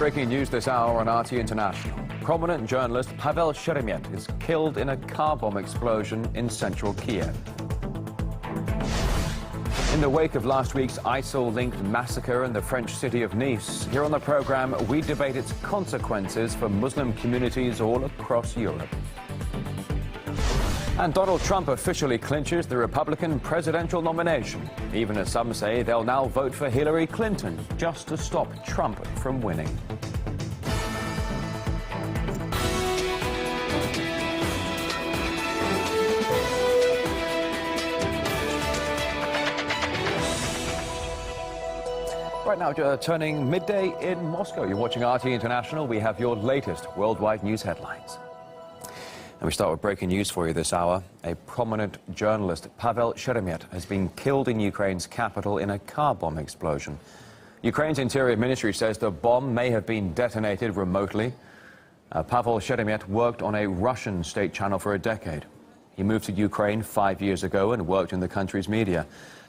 Breaking news this hour on RT International. Prominent journalist Pavel Sheremet is killed in a car bomb explosion in central Kiev. In the wake of last week's ISIL-linked massacre in the French city of Nice, here on the program, we debate its consequences for Muslim communities all across Europe. And Donald Trump officially clinches the Republican presidential nomination, even as some say they'll now vote for Hillary Clinton just to stop Trump from winning. Right now, turning midday in Moscow. You're watching RT International. We have your latest worldwide news headlines. And we start with breaking news for you this hour. A prominent journalist, Pavel Sheremet, has been killed in Ukraine's capital in a car bomb explosion. Ukraine's Interior Ministry says the bomb may have been detonated remotely. Pavel Sheremet worked on a Russian state channel for a decade. He moved to Ukraine 5 years ago and worked in the country's media.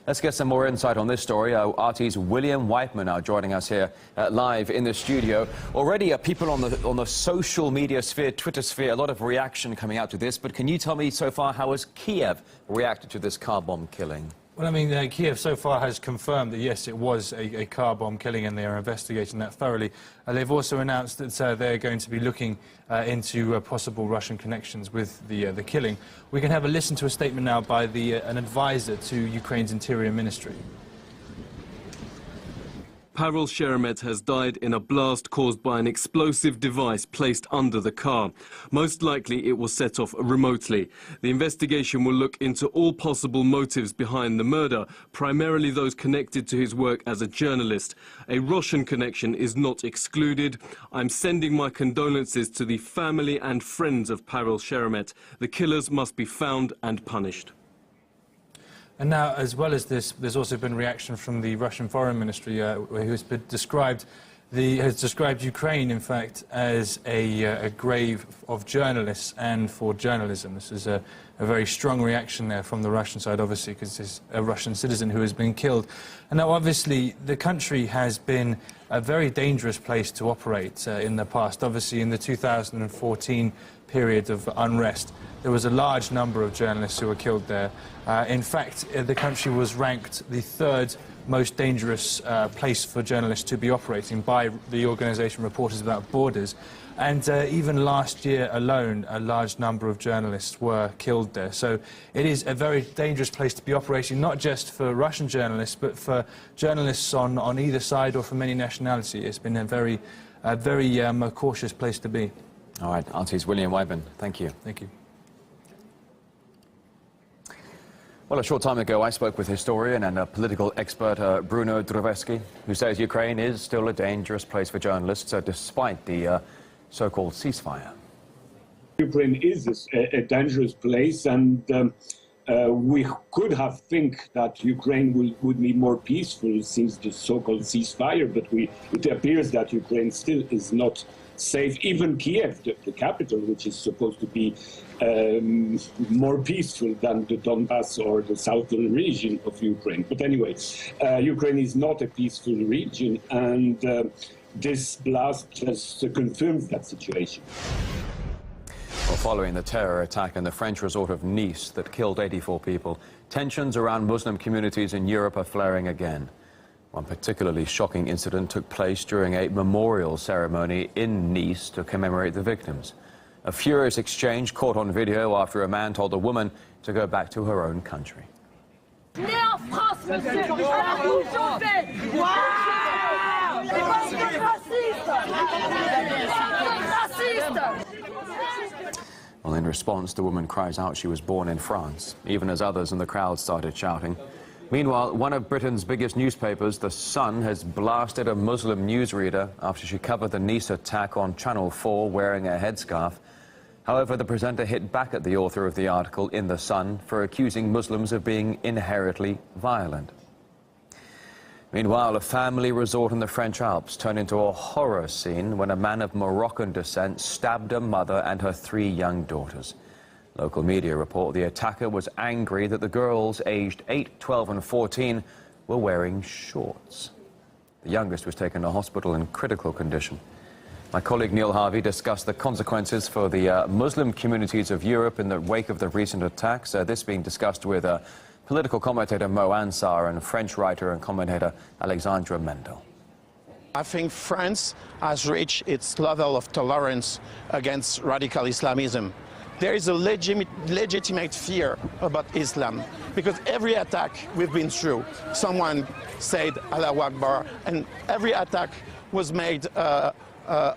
Let's get some more insight on this story. RT's William Whiteman now joining us here live in the studio. Already people on the social media sphere, Twitter sphere, a lot of reaction coming out to this. But can you tell me so far how has Kiev reacted to this car bomb killing? Well, I mean, Kiev so far has confirmed that, yes, it was a car bomb killing, and they are investigating that thoroughly. They've also announced that they're going to be looking into possible Russian connections with the killing. We can have a listen to a statement now by an advisor to Ukraine's Interior Ministry. Pavel Sheremet has died in a blast caused by an explosive device placed under the car. Most likely it was set off remotely. The investigation will look into all possible motives behind the murder, primarily those connected to his work as a journalist. A Russian connection is not excluded. I'm sending my condolences to the family and friends of Pavel Sheremet. The killers must be found and punished. And now, as well as this, there's also been reaction from the Russian Foreign Ministry, who has described Ukraine, in fact, as a grave of journalists and for journalism. This is a very strong reaction there from the Russian side, obviously, because it's a Russian citizen who has been killed. And now, obviously, the country has been a very dangerous place to operate in the past. Obviously, in the 2014 period of unrest, there was a large number of journalists who were killed there. In fact, the country was ranked the third most dangerous place for journalists to be operating by the organisation Reporters Without Borders. And even last year alone, a large number of journalists were killed there. So it is a very dangerous place to be operating, not just for Russian journalists, but for journalists on either side or from any nationality. It's been a very cautious place to be. All right, RT's William Whiteman. Thank you. Thank you. Well, a short time ago, I spoke with historian and political expert Bruno Drevesky, who says Ukraine is still a dangerous place for journalists, despite the so-called ceasefire. Ukraine is a dangerous place, and we could have think that Ukraine would be more peaceful since the so-called ceasefire, but it appears that Ukraine still is not safe. Even Kiev, the capital, which is supposed to be more peaceful than the Donbass or the southern region of Ukraine. But anyway, Ukraine is not a peaceful region, and this blast just confirms that situation. Well, following the terror attack in the French resort of Nice that killed 84 people, tensions around Muslim communities in Europe are flaring again. One particularly shocking incident took place during a memorial ceremony in Nice to commemorate the victims. A furious exchange caught on video after a man told a woman to go back to her own country. Well, in response, the woman cries out she was born in France, even as others in the crowd started shouting. Meanwhile, one of Britain's biggest newspapers, The Sun, has blasted a Muslim newsreader after she covered the Nice attack on Channel 4 wearing a headscarf. However, the presenter hit back at the author of the article in The Sun for accusing Muslims of being inherently violent. Meanwhile, a family resort in the French Alps turned into a horror scene when a man of Moroccan descent stabbed a mother and her 3 young daughters. Local media report the attacker was angry that the girls aged 8, 12 and 14 were wearing shorts. The youngest was taken to hospital in critical condition. My colleague Neil Harvey discussed the consequences for the Muslim communities of Europe in the wake of the recent attacks. This being discussed with political commentator Mo Ansar and French writer and commentator Alexandra Mendel. I think France has reached its level of tolerance against radical Islamism. There is a legitimate fear about Islam, because every attack we've been through, someone said Allahu Akbar, and every attack was made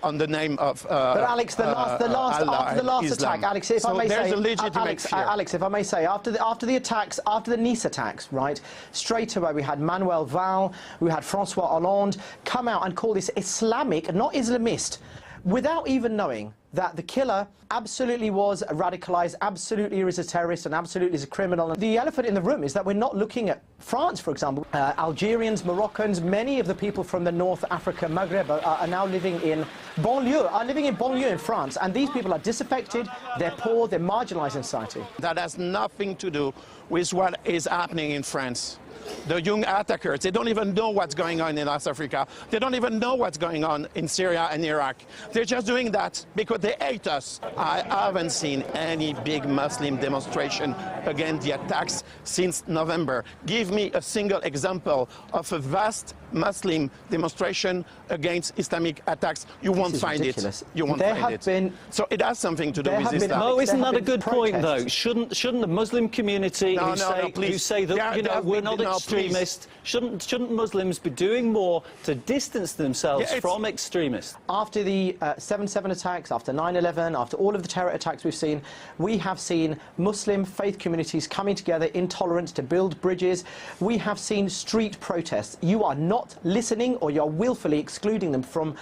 on the name of But Alex, after the last Islam. attack, Alex, if so I may there's say, a legitimate fear. Alex, if I may say, after the attacks, after the Nice attacks, right, straight away we had Manuel Valls, we had François Hollande come out and call this Islamic, not Islamist, without even knowing that the killer absolutely was radicalized, absolutely is a terrorist, and absolutely is a criminal. The elephant in the room is that we're not looking at France, for example. Algerians, Moroccans, many of the people from the North Africa, Maghreb, are now living in banlieue in France, and these people are disaffected, they're poor, they're marginalized in society. That has nothing to do with what is happening in France. The young attackers, they don't even know what's going on in North Africa. They don't even know what's going on in Syria and Iraq. They're just doing that because they hate us. I haven't seen any big Muslim demonstration against the attacks since November. Give me a single example of a vast Muslim demonstration against Islamic attacks. You won't find it. You won't find it. So it has something to do with Islam. No, isn't that a good point, though? Shouldn't the Muslim community who say that we're not extremists, shouldn't Muslims be doing more to distance themselves from extremists? After the 7/7 attacks, after 9/11, after all of the terror attacks we've seen, we have seen Muslim faith communities coming together in tolerance to build bridges. We have seen street protests. You are not listening, or you're willfully excluding them from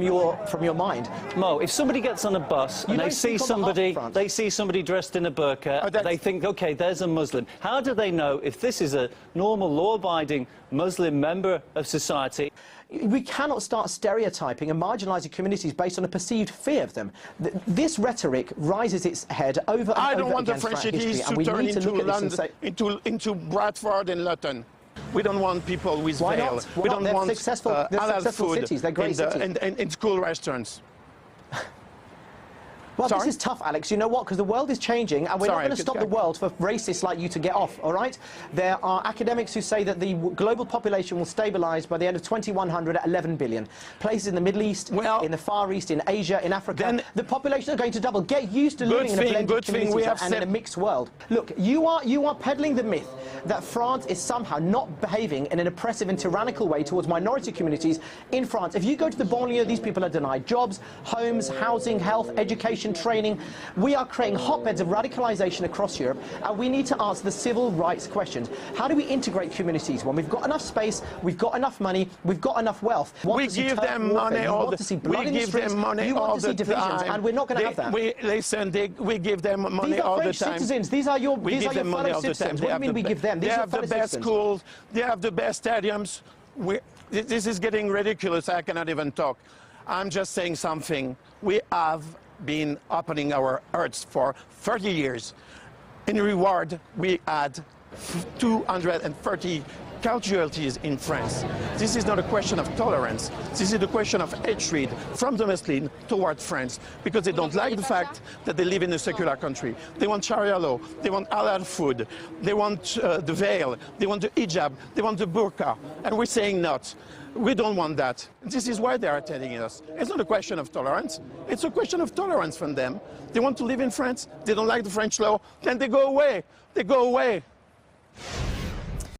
your mind. Mo, if somebody gets on a bus and they see somebody dressed in a burqa, they think, okay, there's a Muslim. How do they know if this is a normal, law-abiding Muslim member of society? We cannot start stereotyping and marginalising communities based on a perceived fear of them. This rhetoric rises its head over and over again. I don't want the French cities to turn into London, into Bradford and Luton. We don't want people with veil. We don't want halal food cities. They're great cities. in school restaurants. Well, this is tough, Alex. You know what? Because the world is changing, and we're not going to stop the world for racists like you to get off, all right? There are academics who say that the global population will stabilise by the end of 2100 at 11 billion. Places in the Middle East, in the Far East, in Asia, in Africa, the population is going to double. Get used to living in a blended community and in a mixed world. Look, you are peddling the myth that France is somehow not behaving in an oppressive and tyrannical way towards minority communities in France. If you go to the banlieue, these people are denied jobs, homes, housing, health, education, training. We are creating hotbeds of radicalization across Europe, and we need to answer the civil rights questions. How do we integrate communities when we've got enough space, we've got enough money, we've got enough wealth? We give them money all the time. We give them money all the time. And we're not going to have that. We give them money all the time. These are French citizens. These are your fellow citizens. What do you mean we give them? They have the best schools. They have the best stadiums. This is getting ridiculous. I cannot even talk. I'm just saying something. We have been opening our hearts for 30 years. In reward, we had 230 casualties in France. This is not a question of tolerance. This is a question of hatred from the Muslims toward France, because they don't like the fact that they live in a secular country. They want Sharia law, they want halal food, they want the veil, they want the hijab, they want the burqa, and we're saying not. We don't want that. This is why they are telling us. It's not a question of tolerance. It's a question of tolerance from them. They want to live in France. They don't like the French law. Then they go away. They go away.